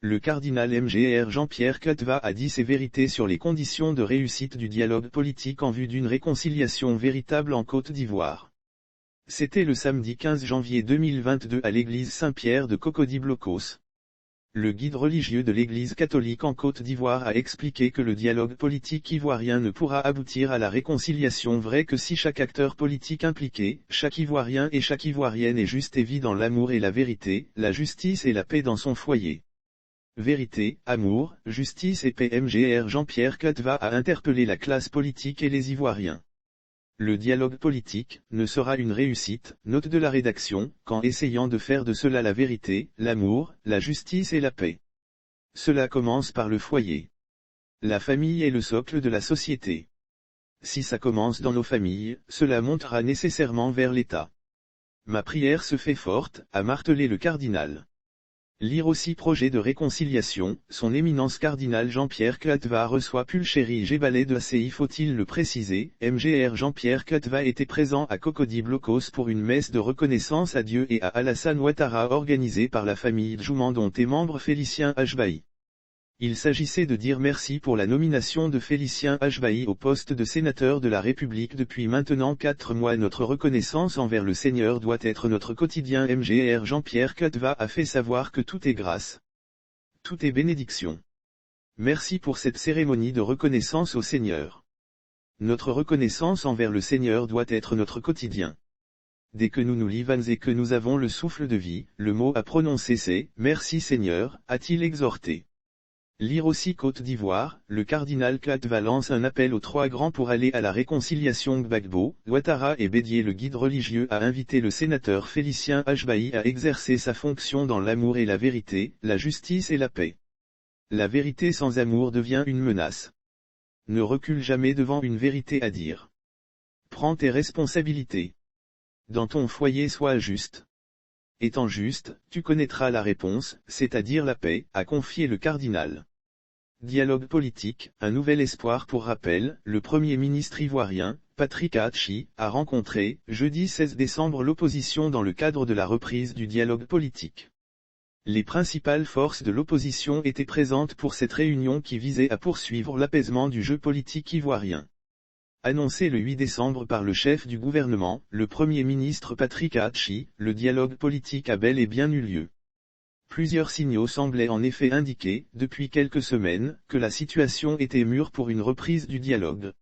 Le cardinal Mgr Jean-Pierre Cutva a dit ses vérités sur les conditions de réussite du dialogue politique en vue d'une réconciliation véritable en Côte d'Ivoire. C'était le samedi 15 janvier 2022 à l'église Saint-Pierre de Cocody-Blocos. Le guide religieux de l'Église catholique en Côte d'Ivoire a expliqué que le dialogue politique ivoirien ne pourra aboutir à la réconciliation vraie que si chaque acteur politique impliqué, chaque Ivoirien et chaque Ivoirienne est juste et vit dans l'amour et la vérité, la justice et la paix dans son foyer. Vérité, amour, justice et paix. Mgr Jean-Pierre Cutva a interpellé la classe politique et les Ivoiriens. Le dialogue politique ne sera une réussite, note de la rédaction, qu'en essayant de faire de cela la vérité, l'amour, la justice et la paix. Cela commence par le foyer. La famille est le socle de la société. Si ça commence dans nos familles, cela montera nécessairement vers l'État. Ma prière se fait forte, a martelé le cardinal. Lire aussi projet de réconciliation, son éminence cardinal Jean-Pierre Cutva reçoit Pulchéri Gébalais de ACI. Faut-il le préciser, Mgr Jean-Pierre Cutva était présent à Cocody-Blocos pour une messe de reconnaissance à Dieu et à Alassane Ouattara organisée par la famille Djouman dont est membre Félicien Hachbaï. Il s'agissait de dire merci pour la nomination de Félicien Hachbaï au poste de sénateur de la République depuis maintenant 4 mois. Notre reconnaissance envers le Seigneur doit être notre quotidien. Mgr Jean-Pierre Cutva a fait savoir que tout est grâce. Tout est bénédiction. Merci pour cette cérémonie de reconnaissance au Seigneur. Notre reconnaissance envers le Seigneur doit être notre quotidien. Dès que nous nous vivons et que nous avons le souffle de vie, le mot à prononcer c'est « Merci Seigneur », a-t-il exhorté. Lire aussi Côte d'Ivoire, le cardinal Cutva lance un appel aux 3 grands pour aller à la réconciliation. Gbagbo, Ouattara et Bédié. Le guide religieux a invité le sénateur Félicien Hachbaï à exercer sa fonction dans l'amour et la vérité, la justice et la paix. La vérité sans amour devient une menace. Ne recule jamais devant une vérité à dire. Prends tes responsabilités. Dans ton foyer sois juste. Étant juste, tu connaîtras la réponse, c'est-à-dire la paix, a confié le cardinal. Dialogue politique, un nouvel espoir. Pour rappel, le Premier ministre ivoirien, Patrick Achi, a rencontré, jeudi 16 décembre l'opposition dans le cadre de la reprise du dialogue politique. Les principales forces de l'opposition étaient présentes pour cette réunion qui visait à poursuivre l'apaisement du jeu politique ivoirien. Annoncé le 8 décembre par le chef du gouvernement, le Premier ministre Patrick Achi, le dialogue politique a bel et bien eu lieu. Plusieurs signaux semblaient en effet indiquer, depuis quelques semaines, que la situation était mûre pour une reprise du dialogue.